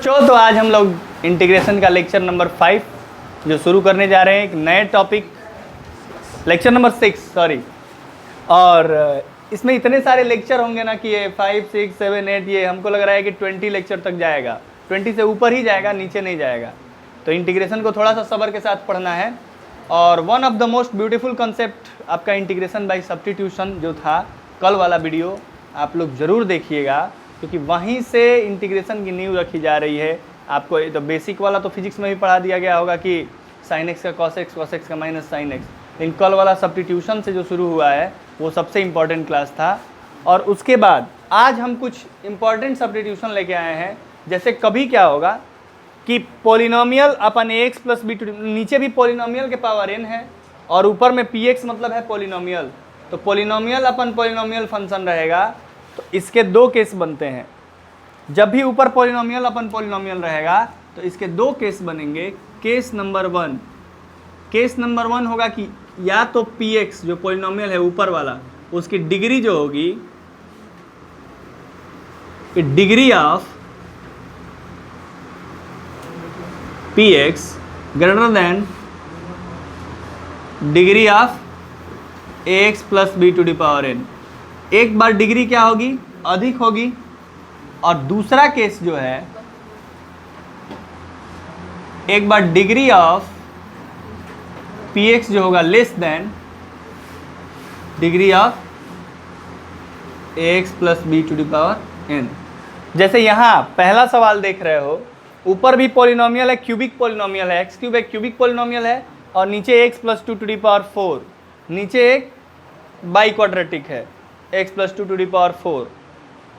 तो आज हम लोग इंटीग्रेशन का लेक्चर नंबर 5 जो शुरू करने जा रहे हैं, एक नए टॉपिक, लेक्चर नंबर 6 सॉरी। और इसमें इतने सारे लेक्चर होंगे ना कि ये 5, 6, 7, 8 ये हमको लग रहा है कि 20 लेक्चर तक जाएगा, 20 से ऊपर ही जाएगा, नीचे नहीं जाएगा। तो इंटीग्रेशन को थोड़ा सा सब्र के साथ पढ़ना है। और one of the most beautiful concept आपका इंटीग्रेशन बाय सब्स्टिट्यूशन जो था कल वाला वीडियो, आप लोग ज़रूर देखिएगा, क्योंकि वहीं से इंटीग्रेशन की नींव रखी जा रही है। आपको तो बेसिक वाला तो फिजिक्स में भी पढ़ा दिया गया होगा कि साइन एक्स का कॉस एक्स, कॉस एक्स का माइनस साइन एक्स, लेकिन कल वाला सब्स्टिट्यूशन से जो शुरू हुआ है वो सबसे इम्पॉर्टेंट क्लास था। और उसके बाद आज हम कुछ इम्पॉर्टेंट सब्स्टिट्यूशन लेके आए हैं। जैसे कभी क्या होगा कि पोलिनोमियल अपन एक्स प्लस बी, नीचे भी पोलिनोमियल के पावर n है और ऊपर में पी एक्स मतलब है पोलिनोमियल। तो पोलिनोमियल अपन पोलिनोमियल फंक्शन रहेगा, तो इसके दो केस बनते हैं। जब भी ऊपर पोलिनोमियल अपन पोलिनोमियल रहेगा तो इसके दो केस बनेंगे। केस नंबर वन होगा कि या तो पी एक्स जो पोलिनोमियल है ऊपर वाला, उसकी डिग्री जो होगी, degree of p x greater than degree of a x plus b to the power n. एक बार डिग्री क्या होगी, अधिक होगी। और दूसरा केस जो है, एक बार डिग्री ऑफ पी एक्स जो होगा less than degree of a x plus b to the power n. जैसे यहाँ पहला सवाल देख रहे हो, ऊपर भी पॉलिनोमियल है, क्यूबिक पॉलिनोमियल है, एक्स क्यूब एक क्यूबिक पॉलिनोमियल है, और नीचे x plus 2 to the power 4, नीचे एक बाई क्वाड्रेटिक है x plus 2 to the power 4,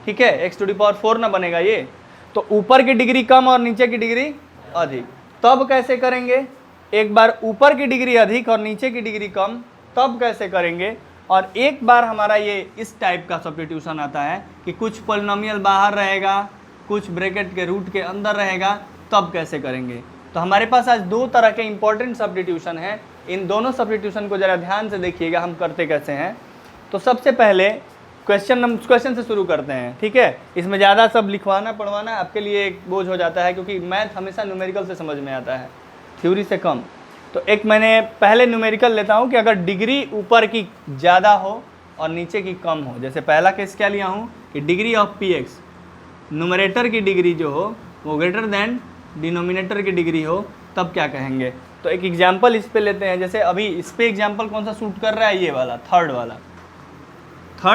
ठीक है, x टू द पावर 4 ना बनेगा ये। तो ऊपर की डिग्री कम और नीचे की डिग्री अधिक, तब कैसे करेंगे? एक बार ऊपर की डिग्री अधिक और नीचे की डिग्री कम, तब कैसे करेंगे? और एक बार हमारा ये इस टाइप का सब्स्टिट्यूशन आता है कि कुछ पॉलिनोमियल बाहर रहेगा, कुछ ब्रैकेट के रूट के अंदर रहेगा, तब कैसे करेंगे? तो हमारे पास आज दो तरह के इंपॉर्टेंट सब्स्टिट्यूशन हैं। इन दोनों सब्स्टिट्यूशन को ज़रा ध्यान से देखिएगा हम करते कैसे हैं। तो सबसे पहले क्वेश्चन से शुरू करते हैं, ठीक है। इसमें ज़्यादा सब लिखवाना पढ़वाना आपके लिए एक बोझ हो जाता है, क्योंकि मैथ हमेशा न्यूमेरिकल से समझ में आता है, थ्योरी से कम। तो एक मैंने पहले न्यूमेरिकल लेता हूँ कि अगर डिग्री ऊपर की ज़्यादा हो और नीचे की कम हो। जैसे पहला केस क्या लिया हूँ कि degree of p x, numerator की डिग्री जो हो वो ग्रेटर देन डिनोमिनेटर की डिग्री हो, तब क्या कहेंगे? तो एक एग्जाम्पल इस पे लेते हैं। जैसे अभी इस पे एग्जाम्पल कौन सा सूट कर रहा है, ये वाला थर्ड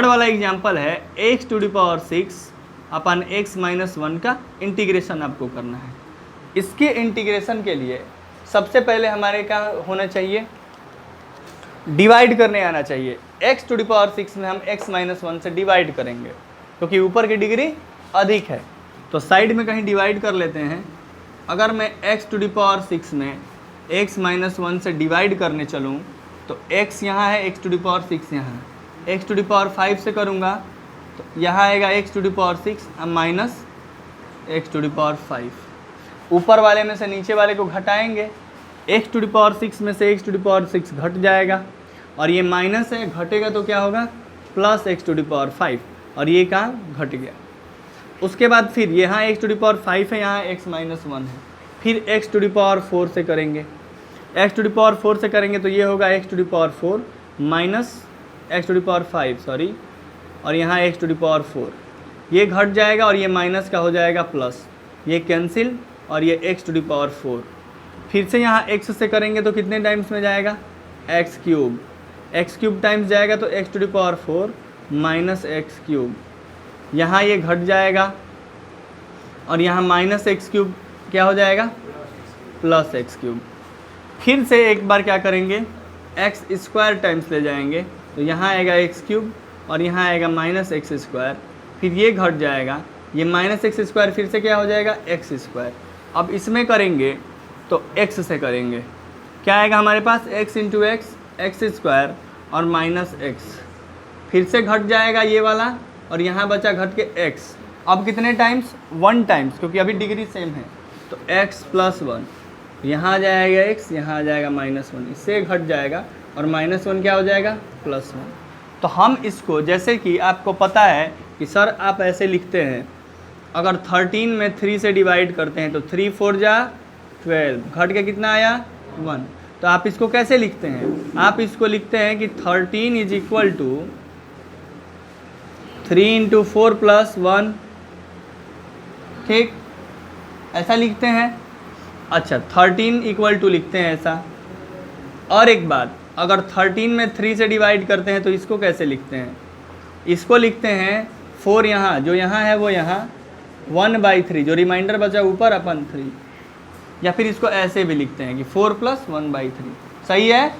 वाला एग्जाम्पल है x to the power 6 upon x minus 1 का इंटीग्रेशन आपको करना है। इसके इंटीग्रेशन के लिए सबसे पहले हमारे क्या होना चाहिए, डिवाइड करने आना चाहिए। एक्स टू द पावर 6 में हम एक्स माइनस 1 से डिवाइड करेंगे, क्योंकि ऊपर की डिग्री अधिक है। तो साइड में कहीं डिवाइड कर लेते हैं। अगर मैं x टू द पावर 6 में x माइनस 1 से डिवाइड करने चलूँ तो x यहाँ है, x टू द पावर 6 यहाँ है। x टू द पावर 5 से करूँगा तो यहाँ आएगा x to the power 6 minus x to the power 5। ऊपर वाले में से नीचे वाले को घटाएंगे, x टू द पावर 6 में से x टू द पावर 6 घट जाएगा, और ये माइनस है, घटेगा तो क्या होगा, plus x to the power 5, और ये कहाँ घट गया। उसके बाद फिर यहाँ x टू द पावर 5 है, यहाँ x माइनस 1 है, फिर x टू द पावर 4 से करेंगे। x टू द पावर 4 से करेंगे तो ये होगा x to the power 4 minus x to the power 5 sorry, और यहाँ x टू द पावर 4, ये घट जाएगा और ये माइनस का हो जाएगा प्लस, ये कैंसिल, और ये x टू द पावर 4। फिर से यहाँ x से करेंगे तो कितने टाइम्स में जाएगा, x क्यूब टाइम्स जाएगा, तो x to the power 4 minus x cube, यहाँ ये घट जाएगा, और यहाँ माइनस एक्स क्यूब क्या हो जाएगा, प्लस एक्स क्यूब। फिर से एक बार क्या करेंगे, एक्स स्क्वायर टाइम्स ले जाएंगे, तो यहाँ आएगा एक्स क्यूब और यहाँ आएगा माइनस एक्स स्क्वायर, फिर ये घट जाएगा, ये माइनस एक्स स्क्वायर फिर से क्या हो जाएगा, एक्स स्क्वायर। अब इसमें करेंगे तो एक्स से करेंगे, क्या आएगा हमारे पास, एक्स इंटू एक्स स्क्वायर और माइनस एक्स, फिर से घट जाएगा ये वाला, और यहाँ बचा घट के x। अब कितने टाइम्स, 1 टाइम्स, क्योंकि अभी डिग्री सेम है, तो x प्लस 1, यहाँ आ जाएगा x, यहाँ आ जाएगा माइनस 1, इससे घट जाएगा, और माइनस 1 क्या हो जाएगा, प्लस 1। तो हम इसको, जैसे कि आपको पता है कि सर आप ऐसे लिखते हैं अगर 13 में 3 से डिवाइड करते हैं तो 3 4 जा 12, घट के कितना आया 1। तो आप इसको कैसे लिखते हैं, आप इसको लिखते हैं कि 13 is equal to 3 into 4 plus 1, ठीक, ऐसा लिखते हैं। अच्छा 13 इक्वल टू लिखते हैं ऐसा। और एक बात, अगर 13 में 3 से डिवाइड करते हैं तो इसको कैसे लिखते हैं, इसको लिखते हैं 4 यहाँ, जो यहाँ है वो यहाँ 1/3, जो रिमाइंडर बचा ऊपर अपन 3, या फिर इसको ऐसे भी लिखते हैं कि 4 प्लस 1/3, सही है,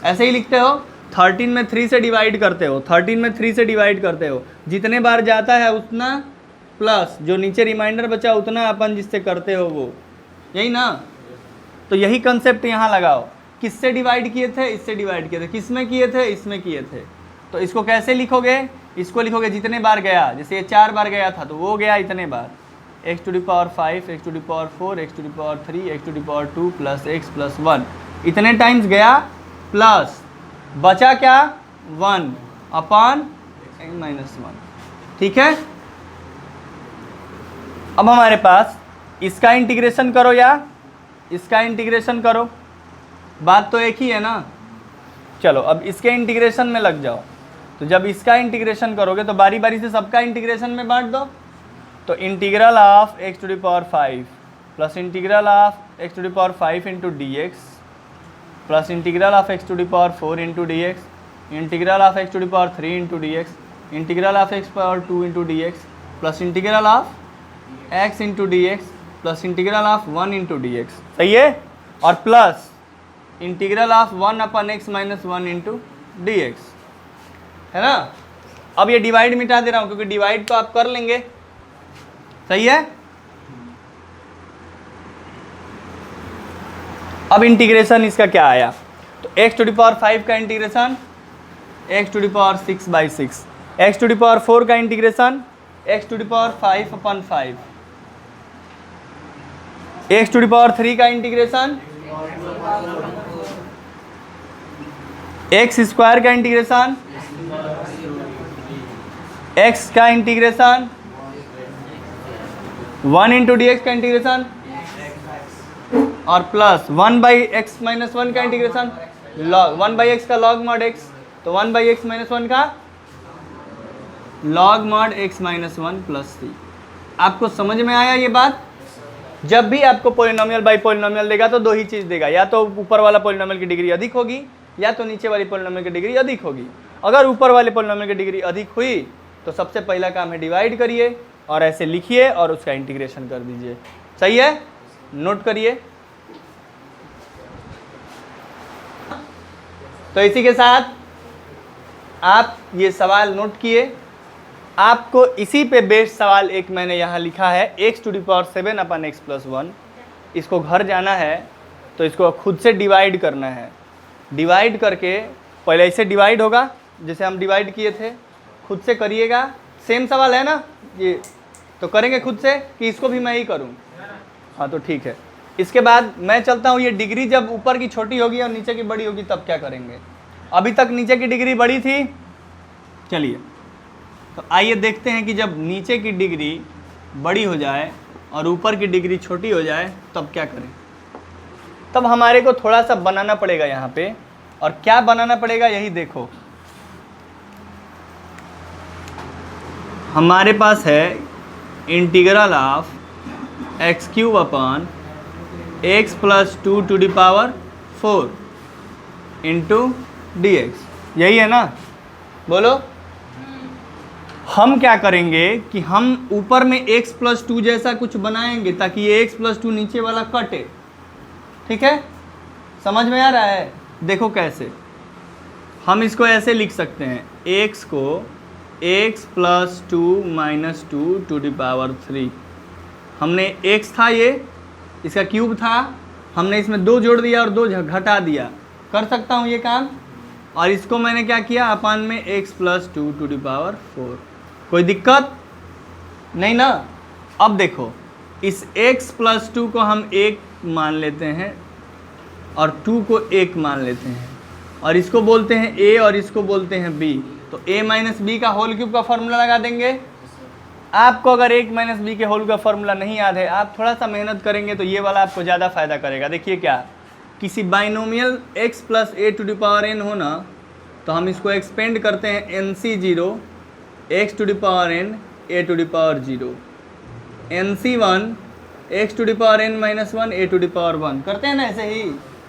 ऐसे ही लिखते हो। 13 में 3 से डिवाइड करते हो, 13 में 3 से डिवाइड करते हो, जितने बार जाता है उतना प्लस जो नीचे रिमाइंडर बचा उतना अपन जिससे करते हो वो, यही ना। तो यही कंसेप्ट यहाँ लगाओ, किससे डिवाइड किए थे, इससे डिवाइड किए थे, किस में किए थे, इसमें किए थे। तो इसको कैसे लिखोगे, इसको लिखोगे जितने बार गया, जैसे ये 4 बार गया था तो वो गया इतने बार, x to the power 5, x to the power 4, x to the power 3, x to the power 2 plus x plus 1, इतने टाइम्स गया, प्लस बचा क्या 1 अपॉन -1, ठीक है। अब हमारे पास इसका इंटीग्रेशन करो या इसका इंटीग्रेशन करो, बात तो एक ही है ना। चलो अब इसके इंटीग्रेशन में लग जाओ। तो जब इसका इंटीग्रेशन करोगे तो बारी बारी से सबका इंटीग्रेशन में बांट दो। तो integral of x to the power 5 plus integral of x to the power 5 into d x plus integral of x to the power 4 into d x, integral of x to the power 3 into d x, integral of x power 2 into d x plus integral of x into d x plus integral of 1 into d x, सही है, और plus integral of 1 upon x minus 1 into d x, है ना। अब ये divide मिटा दे रहा हूँ क्योंकि डिवाइड तो आप कर लेंगे, सही है। अब इंटीग्रेशन इसका क्या आया, तो x टू द पावर 5 का integration x to the power 6/6, x to the power 4 का integration x to the power 5 upon 5, x to the power 3 का इंटीग्रेशन x स्क्वायर का इंटीग्रेशन x का इंटीग्रेशन 1 इंटू डी एक्स का integration और plus 1/x minus 1 का integration, log 1/x का log mod x, तो 1/x minus 1 का log mod x minus 1 plus 3। आपको समझ में आया ये बात। जब भी आपको पॉलिनोमियल बाई पॉलिनोमियल देगा तो दो ही चीज़ देगा, या तो ऊपर वाला पॉलिनोमियल की डिग्री अधिक होगी या तो नीचे वाली पॉलिनोमियल की डिग्री अधिक होगी। अगर ऊपर वाले पॉलिनोमियल की डिग्री अधिक हुई तो सबसे पहला काम है डिवाइड करिए और ऐसे लिखिए और उसका इंटीग्रेशन कर दीजिए, सही है, नोट करिए। तो इसी के साथ आप ये सवाल नोट किए। आपको इसी पे बेस्ड सवाल एक मैंने यहाँ लिखा है x to the power 7 upon x plus 1, इसको घर जाना है तो इसको खुद से डिवाइड करना है। डिवाइड करके पहले ऐसे डिवाइड होगा जैसे हम डिवाइड किए थे, खुद से करिएगा। सेम सवाल है ना ये, तो करेंगे खुद से कि इसको भी मैं ही करूँ, हाँ तो ठीक है। इसके बाद मैं चलता हूँ, ये डिग्री जब ऊपर की छोटी होगी और नीचे की बड़ी होगी तब क्या करेंगे। अभी तक नीचे की डिग्री बड़ी थी, चलिए तो आइए देखते हैं कि जब नीचे की डिग्री बड़ी हो जाए और ऊपर की डिग्री छोटी हो जाए तब क्या करें। तब हमारे को थोड़ा सा बनाना पड़ेगा यहाँ पे, और क्या बनाना पड़ेगा यही देखो। हमारे पास है integral of x³ upon x plus 2 to the power 4 into d x, यही है ना, बोलो। हम क्या करेंगे कि हम ऊपर में x प्लस 2 जैसा कुछ बनाएंगे ताकि ये x प्लस 2 नीचे वाला कटे, ठीक है, समझ में आ रहा है। देखो कैसे हम इसको ऐसे लिख सकते हैं, x को x plus 2 minus 2 to the power 3, हमने x था ये, इसका क्यूब था, हमने इसमें 2 जोड़ दिया और 2 घटा दिया, कर सकता हूँ ये काम। और इसको मैंने क्या किया, अपान में x plus 2 to the power 4, कोई दिक्कत नहीं ना। अब देखो इस x प्लस 2 को हम 1 मान लेते हैं और 2 को 1 मान लेते हैं, और इसको बोलते हैं a और इसको बोलते हैं b। तो a माइनस बी का होल क्यूब का फॉर्मूला लगा देंगे, आपको अगर एक माइनस बी के होल का फॉर्मूला नहीं याद है, आप थोड़ा सा मेहनत करेंगे तो ये वाला आपको ज़्यादा फायदा करेगा। देखिए क्या, किसी binomial x plus a to the power n होना, तो हम इसको एक्सपेंड करते हैं NC0 x to the power n a to the power 0, NC1 x to the power n minus 1 a to the power 1। करते हैं ना ऐसे ही।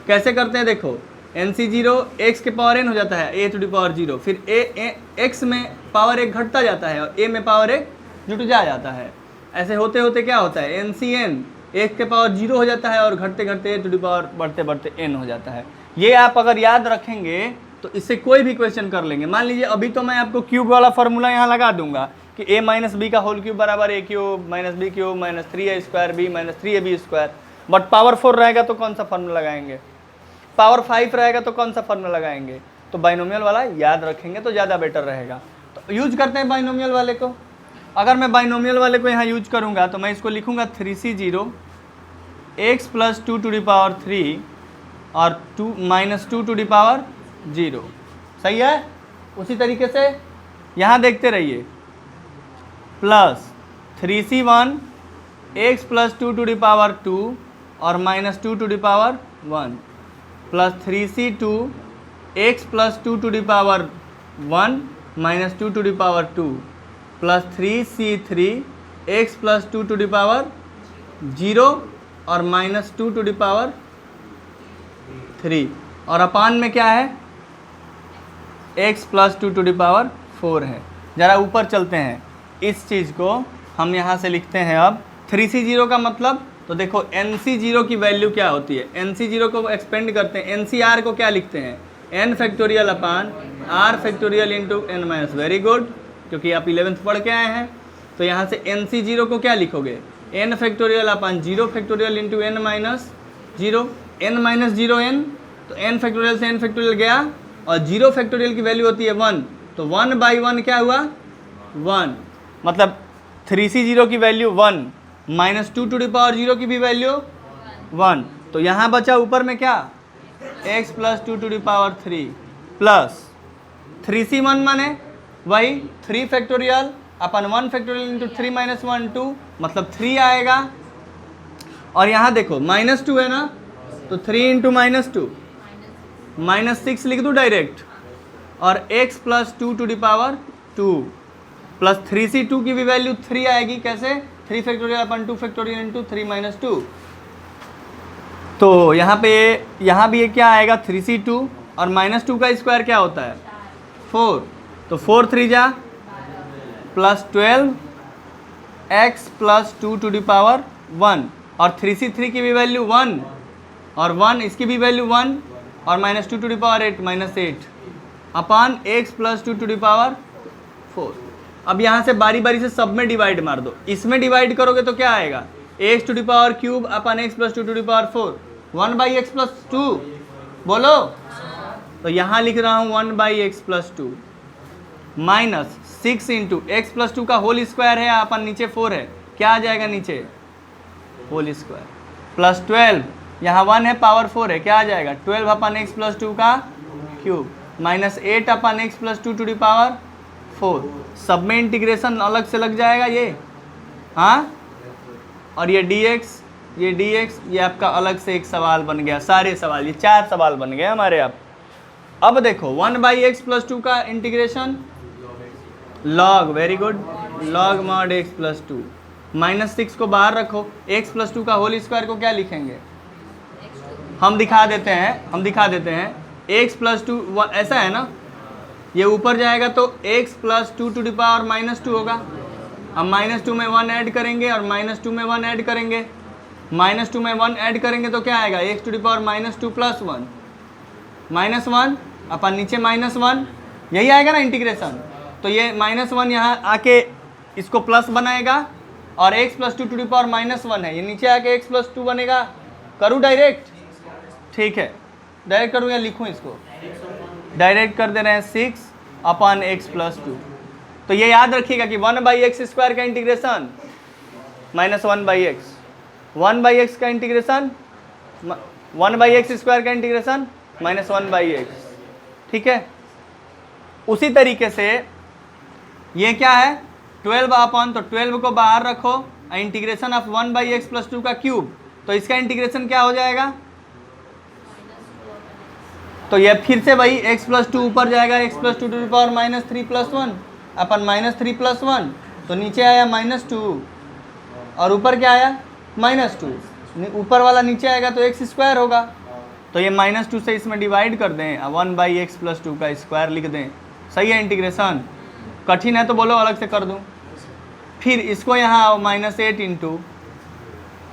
कैसे करते हैं देखो, NC0 x के पावर n हो जाता है a टू द पावर 0, फिर x में पावर 1 घटता जाता है और a में पावर 1 जुट जाता है। ऐसे होते होते क्या होता है, NCn 1 के पावर 0 हो जाता है और घटते घटते a टू द पावर बढ़ते बढ़ते n हो जाता है। ये आप अगर याद रखेंगे तो इससे कोई भी क्वेश्चन कर लेंगे। मान लीजिए अभी तो मैं आपको क्यूब वाला फॉर्मूला यहाँ लगा दूंगा कि a माइनस बी का होल क्यूब बराबर a क्यूब minus b cube minus 3a square b minus 3ab square. But power 4 रहेगा तो कौन सा फॉर्मूला लगाएंगे, पावर 5 रहेगा तो कौन सा फॉर्मूला लगाएंगे। तो बाइनोमियल वाला याद रखेंगे तो ज़्यादा बेटर रहेगा। तो यूज करते हैं बाइनोमियल वाले को। अगर मैं बाइनोमियल वाले को यहाँ यूज करूँगा तो मैं इसको लिखूँगा 3C0 x plus 2 to the power 3 और 2 माइनस 2 टू द पावर 0। सही है। उसी तरीके से यहाँ देखते रहिए, plus 3C1 x plus 2 to the power 2 और minus 2 to the power 1 plus 3C2 x plus 2 to the power 1 minus 2 to the power 2 plus 3C3 x plus 2 to the power 0 और माइनस 2 टू द पावर 3 और अपान में क्या है, x plus 2 to the power 4 है। ज़रा ऊपर चलते हैं, इस चीज़ को हम यहाँ से लिखते हैं अब 3C0 का मतलब, तो देखो NC0 की वैल्यू क्या होती है, NC0 को एक्सपेंड करते हैं, NCR को क्या लिखते हैं, n फैक्टोरियल अपान r factorial into n minus. Very good, क्योंकि आप 11th पढ़ के आए हैं। तो यहाँ से NC0 को क्या लिखोगे, n फैक्टोरियल अपान 0 factorial into n minus 0, n minus 0 n, तो n फैक्टोरियल से n फैक्टोरियल गया और 0 फैक्टोरियल की वैल्यू होती है 1, तो 1 बाई 1 क्या हुआ 1, मतलब 3C0 की value 1 minus 2 to the power 0 की भी वैल्यू 1। तो यहाँ बचा ऊपर में क्या, x plus 2 to the power 3 plus 3C1 माने वही 3 factorial upon 1 factorial into 3 minus 1 2, मतलब 3 आएगा। और यहाँ देखो माइनस 2 है ना, तो 3 इंटू माइनस 2 माइनस 6 लिख दूँ डायरेक्ट, और x plus 2 to the power 2 plus 3C2 की भी वैल्यू 3 आएगी। कैसे, 3 factorial upon 2 factorial into 3 minus 2। तो यहाँ पे यहाँ भी ये क्या आएगा 3C2 और माइनस 2 का स्क्वायर क्या होता है 4, तो 4 3 जा plus 12 x plus 2 to the power 1 और 3C3 की भी वैल्यू 1 और 1 इसकी भी वैल्यू 1 और minus 2 to the power 8 minus 8 upon x plus 2 to the power 4। अब यहाँ से बारी बारी से सब में डिवाइड मार दो। इसमें डिवाइड करोगे तो क्या आएगा, x to the power cube upon x plus 2 to the power 4, 1 by x plus 2। बोलो, तो यहाँ लिख रहा हूँ 1 by x plus 2 minus 6 into x plus 2 का होल स्क्वायर है, अपन नीचे 4 है, क्या आ जाएगा नीचे होल स्क्वायर प्लस 12, यहाँ 1 है पावर 4 है, क्या आ जाएगा 12 अपन एक्स प्लस 2 का cube minus 8 upon x plus 2 to the power 4। सब में इंटीग्रेशन अलग से लग जाएगा ये, हाँ, और ये dx ये dx ये आपका अलग से एक सवाल बन गया। सारे सवाल, ये 4 सवाल बन गए हमारे। अब देखो 1 बाई एक्स प्लस 2 का integration log, very good, log mod x plus 2 minus 6 को बाहर रखो, x प्लस 2 का होल स्क्वायर को क्या लिखेंगे, हम दिखा देते हैं x प्लस 2 ऐसा है ना, ये ऊपर जाएगा तो x plus 2 to the power minus 2 होगा। हम माइनस 2 में 1 ऐड करेंगे और माइनस 2 में 1 ऐड करेंगे, माइनस 2 में 1 ऐड करेंगे तो क्या आएगा x to the power minus 2 plus 1 minus 1 upon नीचे माइनस 1, यही आएगा ना इंटीग्रेशन। तो ये माइनस 1 यहाँ आके इसको प्लस बनाएगा और x plus 2 to the power minus 1 है, ये नीचे आके x प्लस 2 बनेगा। करूँ डायरेक्ट, ठीक है डायरेक्ट करूँ या लिखूँ इसको, डायरेक्ट कर दे रहे हैं 6 अपन x प्लस 2। तो ये याद रखिएगा कि 1 बाई एक्स स्क्वायर का integration minus 1 by x, 1 by x का इंटीग्रेशन 1 बाई एक्स स्क्वायर का इंटीग्रेशन माइनस 1 बाई एक्स, ठीक है। उसी तरीके से ये क्या है 12 अपॉन, तो 12 को बाहर रखो, इंटीग्रेशन ऑफ 1/x+2 का क्यूब, तो इसका इंटीग्रेशन क्या हो जाएगा? तो ये फिर से भाई x+2 ऊपर जाएगा, x+2 टू द पावर -3+1 अपन -3+1, तो नीचे आया -2 और ऊपर क्या आया -2, ऊपर वाला नीचे आएगा तो x² होगा, तो ये -2 से इसमें डिवाइड कर दें, 1/x+2 का स्क्वायर लिख दें। सही है इंटीग्रेशन? कठिन है तो बोलो अलग से कर दूं। फिर इसको यहाँ -8 इंटू,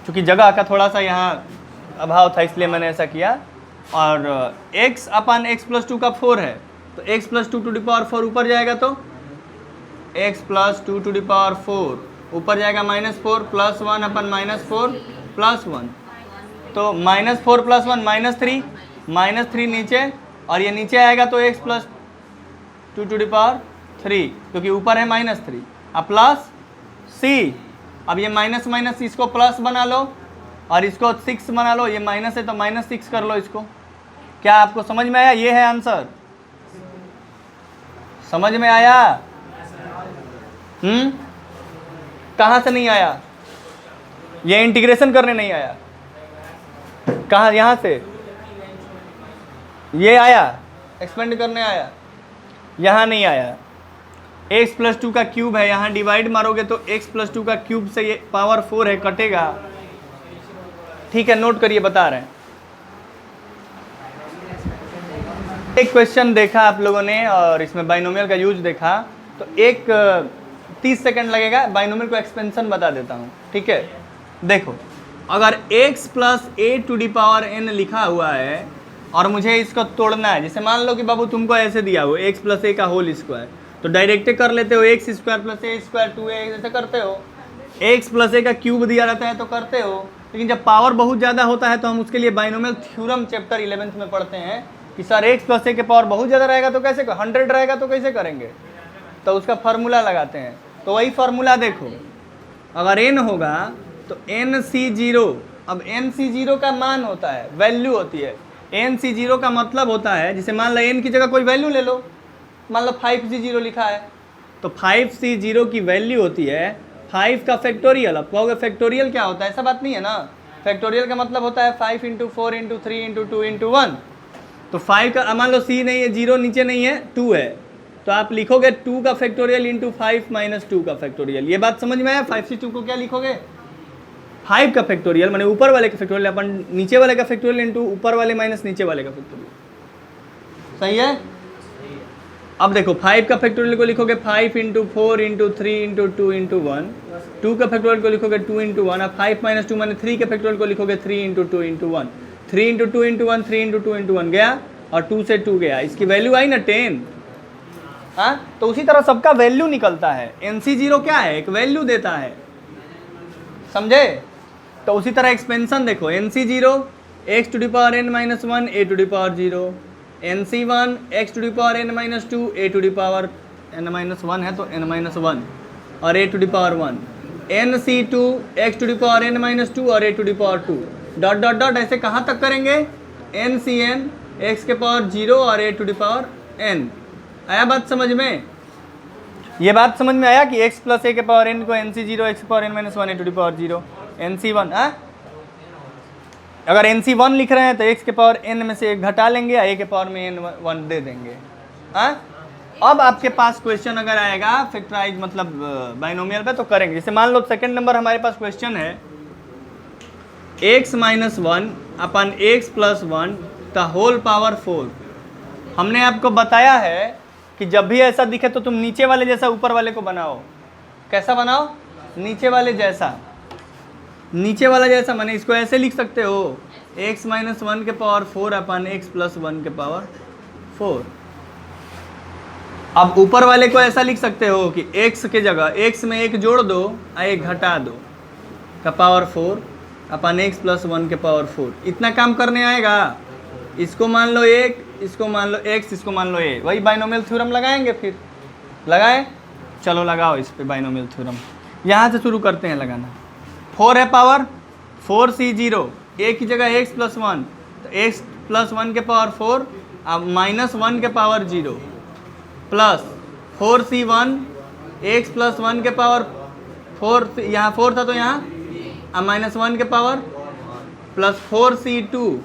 चूँकि जगह का थोड़ा सा यहाँ अभाव था इसलिए मैंने ऐसा किया, और x अपन x+2 का 4 है, तो x+2 टू द पावर 4 ऊपर जाएगा, तो x+2 टू द पावर 4 ऊपर जाएगा -4 + 1 अपन -4 + 1, तो -4 + 1 -3 नीचे, और ये नीचे आएगा तो x+2 टू द पावर 3, क्योंकि ऊपर है -3, अब प्लस c, अब ये माइनस माइनस इसको प्लस बना लो और इसको 6 बना लो, ये माइनस है तो -6 कर लो इसको। क्या आपको समझ में आया? ये है आंसर, समझ में आया? कहाँ से नहीं आया? ये इंटीग्रेशन करने नहीं आया, कहाँ? यहाँ से ये आया, एक्सपेंड करने आया, यहाँ नहीं आया। x+2 का क्यूब है, यहाँ डिवाइड मारोगे तो x+2 का क्यूब से ये पावर 4 है, कटेगा। ठीक है, नोट करिए, बता रहे हैं। एक क्वेश्चन देखा आप लोगों ने और इसमें बाइनोमियल का यूज देखा, तो एक 30 सेकंड लगेगा, बाइनोमियल को एक्सपेंशन बता देता हूँ। ठीक है, देखो, अगर x + a⁴n लिखा हुआ है और मुझे इसको तोड़ना है, जैसे मान लो कि बाबू तुमको ऐसे दिया हो x + a का होल स्क्वायर, तो डायरेक्ट कर लेते हो, x² + a² 2a जैसे करते हो, x + a का क्यूब दिया रहता है तो करते हो, लेकिन जब पावर बहुत ज़्यादा होता है तो हम उसके लिए बाइनोमियल थ्योरम चैप्टर 11th में पढ़ते हैं कि सर x + a के पावर बहुत ज़्यादा रहेगा तो कैसे, 100 रहेगा तो कैसे करेंगे, तो उसका फार्मूला लगाते हैं। तो वही फार्मूला देखो, अगर n होगा तो nc0, अब nc0 का मान होता है, वैल्यू होती है, nc0 का मतलब होता है, जैसे मान लो n की जगह कोई वैल्यू ले लो, मान लो 5c0 लिखा है, तो 5c0 की वैल्यू होती है 5 का फैक्टोरियल। अब कहोगे फैक्टोरियल क्या होता है, ऐसा बात नहीं है ना, फैक्टोरियल का मतलब होता है 5 × 4 × 3 × 2 × 1, तो 5 का मान लो c नहीं है, 0 नीचे नहीं है, 2 है, तो आप लिखोगे 2 का फैक्टोरियल × 5 - 2 का फैक्टोरियल। ये बात समझ में आया? 5c2 को क्या लिखोगे, 5 का फैक्टोरियल माने ऊपर वाले का फैक्टोरियल, अपन नीचे वाले का फैक्टोरियल × ऊपर वाले माइनस नीचे वाले का फैक्टोरियल। सही है? अब देखो 5 का फैक्टोरियल को लिखोगे 5 × 4 × 3 × 2 × 1, 2 का फैक्टोरियल को लिखोगे 2 × 1, अब 5 - 2 माने 3 के फैक्टोरियल को लिखोगे 3 × 2 × 1, 3 × 2 × 1, 3 × 2 × 1 गया, और 2 से 2 गया, इसकी वैल्यू आई ना 10। हाँ, तो उसी तरह सबका वैल्यू निकलता है। nc0 क्या है, एक वैल्यू देता है, समझे? तो उसी तरह एक्सपेंशन देखो, nc0 x⁴n - 1 a⁴0, nc1 x⁴n - 2 a⁴n - 1 है तो n-1 और a⁴1, nc2 x⁴n - 2 और a⁴2, डॉट डॉट डॉट ऐसे कहाँ तक करेंगे, ncn x⁴0 और a⁴n। आया बात समझ में? ये बात समझ में आया कि x + a के पावर n को nc0 x⁴n - 1 a⁴0 nc1। अगर nc1 लिख रहे हैं तो x के पावर n में से एक घटा लेंगे, a के पावर में n1 दे देंगे। अब आपके पास क्वेश्चन अगर आएगा फैक्टराइज मतलब बाइनोमियल पे तो करेंगे। जैसे मान लो सेकंड नंबर हमारे पास क्वेश्चन है, x - 1 अपन x + 1 का होल पावर 4। हमने आपको बताया है कि जब भी ऐसा दिखे तो तुम नीचे वाले जैसा ऊपर वाले को बनाओ। कैसा बनाओ? नीचे वाले जैसा। नीचे वाला जैसा माने इसको ऐसे लिख सकते हो, x - 1 के पावर 4 अपन x + 1 के पावर 4। अब ऊपर वाले को ऐसा लिख सकते हो कि x के जगह x में एक जोड़ दो और एक घटा दो का पावर 4 अपन x + 1 के पावर 4। इतना काम करने आएगा। इसको मान लो एक, इसको मान लो x, इसको मान लो a। वही बाइनोमियल थ्योरम लगाएंगे। फिर लगाए, चलो लगाओ इस पे बाइनोमियल थ्योरम। यहाँ से शुरू करते हैं लगाना। 4 है पावर 4c0, a की जगह x + 1 तो x + 1 के पावर 4 अब -1 के power 0 plus 4c1 x plus 1 के पावर 4, यहाँ 4 था तो यहाँ -1 के power plus 4c2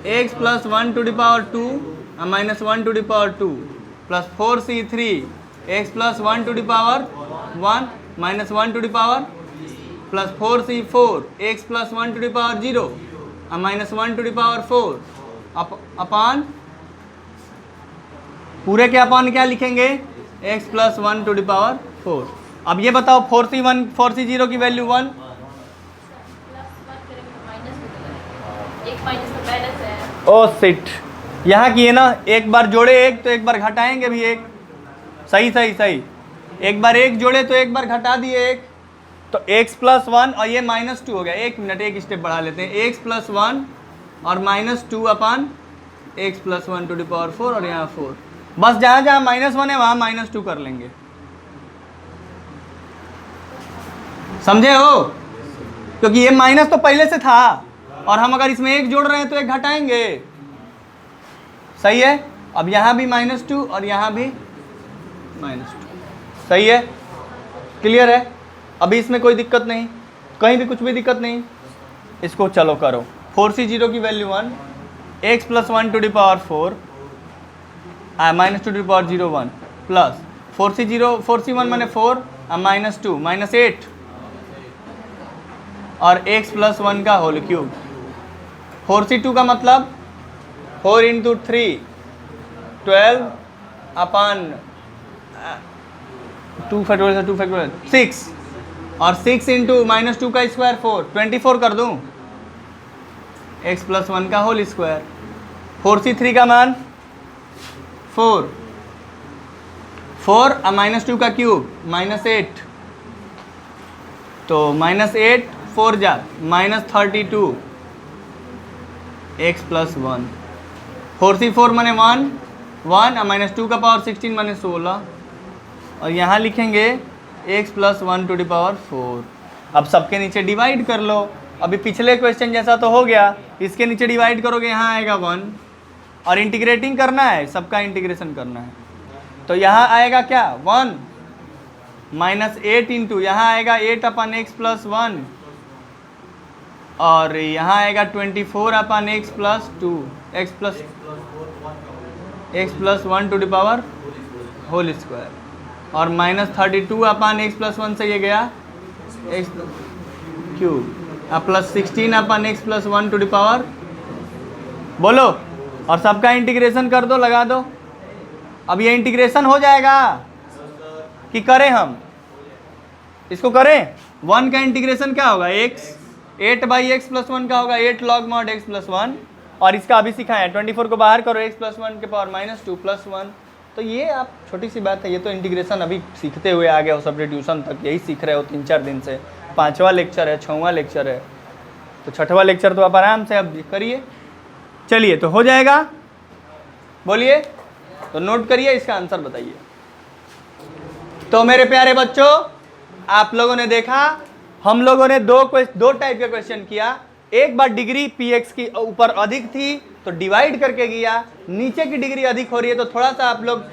x plus 1 to the power 2 -1 to the power 2 plus 4c3 x plus 1 to the power 1 -1 to the power plus 4c4 x plus 1 to the power 0 -1 to the power 4 upon पूरे के upon क्या लिखेंगे x plus 1 to the power 4। अब ये बताओ 4c0 की value 1, ओ seat, यहाँ किए ना, एक बार जोड़े एक तो एक बार घटाएंगे भी एक, सही सही सही, एक बार एक जोड़े तो एक बार घटा दिए एक, तो x प्लस 1 और ये -2 हो गया। एक मिनट, एक स्टेप बढ़ा लेते हैं, x प्लस 1 और -2 upon x plus 1 to the power 4 और यहाँ 4, बस जहाँ जहाँ -1 है वहाँ -2 कर लेंगे, समझे हो? क्योंकि ये माइनस तो पहले से था और हम अगर इसमें एक जोड़ रहे हैं तो एक घटाएंगे, सही है। अब यहाँ भी -2 और यहाँ भी -2, सही है, क्लियर है। अभी इसमें कोई दिक्कत नहीं, कहीं भी कुछ भी दिक्कत नहीं। इसको चलो करो, 4c0 की value 1, x plus 1 to the power 4 -2 to the power 0 1 plus 4c1 मैंने 4 -2 -8 और x प्लस 1 का होल क्यूब। 4c2 का मतलब 4 इंटू 3 12 अपान 2 फैक्टोरियल 6 और 6 इंटू -2 का स्क्वायर 4 24 कर दूं, x प्लस 1 का होल स्क्वायर। 4c3 का मान 4 और -2 का क्यूब -8, तो -8 4 जा -32 x प्लस 1। 4c4 मैंने 1 और -2 का पावर 16 मैंने 16 और यहाँ लिखेंगे x plus 1 to the power 4। अब सबके नीचे डिवाइड कर लो, अभी पिछले क्वेश्चन जैसा तो हो गया, इसके नीचे डिवाइड करोगे यहाँ आएगा 1 और इंटीग्रेटिंग करना है, सबका इंटीग्रेशन करना है, तो यहाँ आएगा क्या 1 -8 इंटू यहाँ आएगा 8 अपान एक्स प्लस 1 और यहाँ आएगा 24 upon x plus 2 x plus 1 to the power whole square और -32 अपान एक्स प्लस 1 से ये गया एक्स क्यूब और plus 16 upon x plus 1 to the power, बोलो, और सबका इंटीग्रेशन कर दो, लगा दो। अब ये इंटीग्रेशन हो जाएगा कि करें हम इसको करें, 1 का इंटीग्रेशन क्या होगा x 8/x प्लस 1 का होगा 8 log mod x प्लस 1 और इसका अभी सिखाया 24 को बाहर करो x प्लस 1 के पावर -2 प्लस 1, तो ये आप छोटी सी बात है, ये तो इंटीग्रेशन अभी सीखते हुए आ गए हो, सब्स्टिट्यूशन तक यही सीख रहे हो 3-4 दिन से, 5वां लेक्चर है, 6वां लेक्चर है, तो 6वां लेक्चर तो आप आराम से अब करिए। चलिए तो हो जाएगा, बोलिए, तो नोट करिए, इसका आंसर बताइए। तो मेरे प्यारे बच्चों, आप लोगों ने देखा हम लोगों ने दो टाइप के क्वेश्चन किया। एक बार डिग्री px की ऊपर अधिक थी तो डिवाइड करके किया, नीचे की डिग्री अधिक हो रही है तो थोड़ा सा आप लोग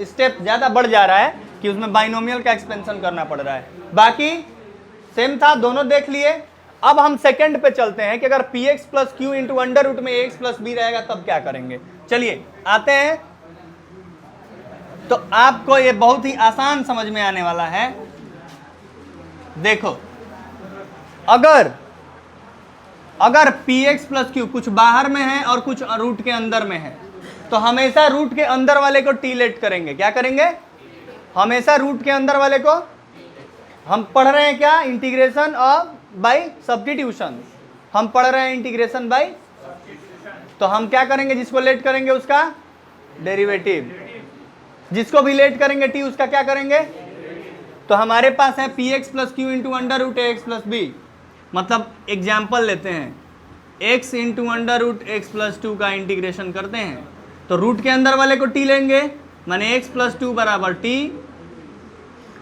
स्टेप ज़्यादा बढ़ जा रहा है कि उसमें बाइनोमियल का एक्सपेंशन करना पड़ रहा है, बाकी सेम था, दोनों देख लिए। अब हम सेकंड पे चलते हैं कि अगर px plus q into under root में ax प्लस b रहेगा तब क्या करेंगे। चलिए आते हैं, तो आपको ये बहुत ही आसान समझ में आने वाला है। देखो, अगर px प्लस क्यू कुछ बाहर में है और कुछ रूट के अंदर में है तो हमेशा रूट के अंदर वाले को टी लेट करेंगे। क्या करेंगे? हमेशा रूट के अंदर वाले को, हम पढ़ रहे हैं क्या, इंटीग्रेशन ऑफ बाय सब्स्टिट्यूशन, हम पढ़ रहे हैं इंटीग्रेशन बाय, तो हम क्या करेंगे, जिसको लेट करेंगे उसका डेरिवेटिव, जिसको भी लेट करेंगे टी उसका क्या करेंगे। तो हमारे पास है px plus q into under root x plus b, मतलब एग्जाम्पल लेते हैं x into under root x plus 2 का इंटीग्रेशन करते हैं, तो रूट के अंदर वाले को t लेंगे, माने x प्लस 2 बराबर t।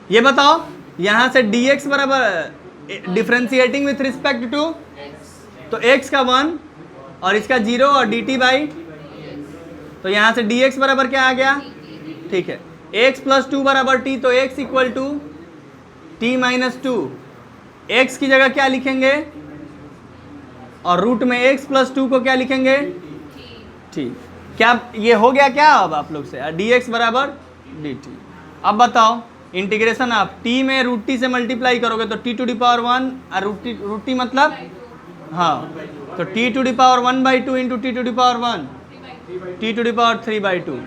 ये बताओ यहाँ से dx बराबर डिफ्रेंशिएटिंग विथ रिस्पेक्ट टू, तो x का 1 और इसका 0 और dt बाई, तो यहाँ से dx बराबर क्या आ गया, ठीक है। x प्लस टू बराबर t, तो x equal to t minus two. X की जगह क्या लिखेंगे और रूट में x प्लस टू को क्या लिखेंगे t। क्या ये हो गया क्या अब आप लोग से dx बराबर dt। अब बताओ इंटीग्रेशन आप t में रूट टी से मल्टीप्लाई करोगे तो t टू दी पावर 1 और रूट टी मतलब हाँ, तो t to the power 1/2 into t to the power 1 t to the power 3/2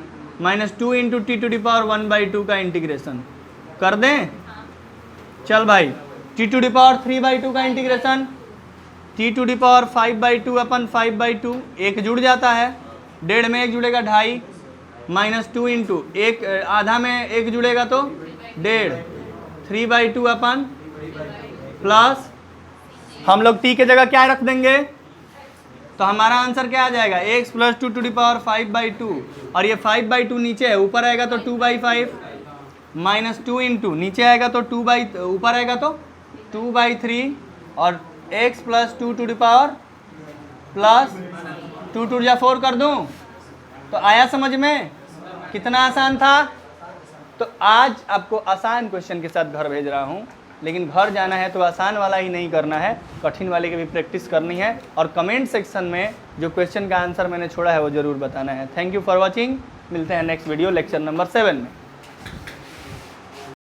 minus 2 into t to the power 1/2 का इंटीग्रेशन कर दें। चल भाई t टू दी पावर 3/2 का integration t to the power 5/2 अपन 5/2 एक जुड़ जाता है, डेढ़ में एक जुड़ेगा 2.5 माइनस 2 इंटू एक आधा में एक जुड़ेगा तो डेढ़ 3/2 अपन प्लस हम लोग t के जगह क्या रख देंगे तो हमारा आंसर क्या आ जाएगा x plus 2 to the power 5/2 और ये 5/2 नीचे है, ऊपर आएगा तो 2/5 माइनस 2 इंटू नीचे आएगा तो ऊपर आएगा तो 2/3 और x plus 2 to the power plus 2 to या 4 कर दूं तो आया समझ में। कितना आसान था। तो आज आपको आसान क्वेश्चन के साथ घर भेज रहा हूं, लेकिन घर जाना है तो आसान वाला ही नहीं करना है, कठिन वाले की भी प्रैक्टिस करनी है और कमेंट सेक्शन में जो क्वेश्चन का आंसर मैंने छोड़ा है वो ज़रूर बताना है। Thank you for watching. मिलते हैं नेक्स्ट वीडियो लेक्चर नंबर 7 में।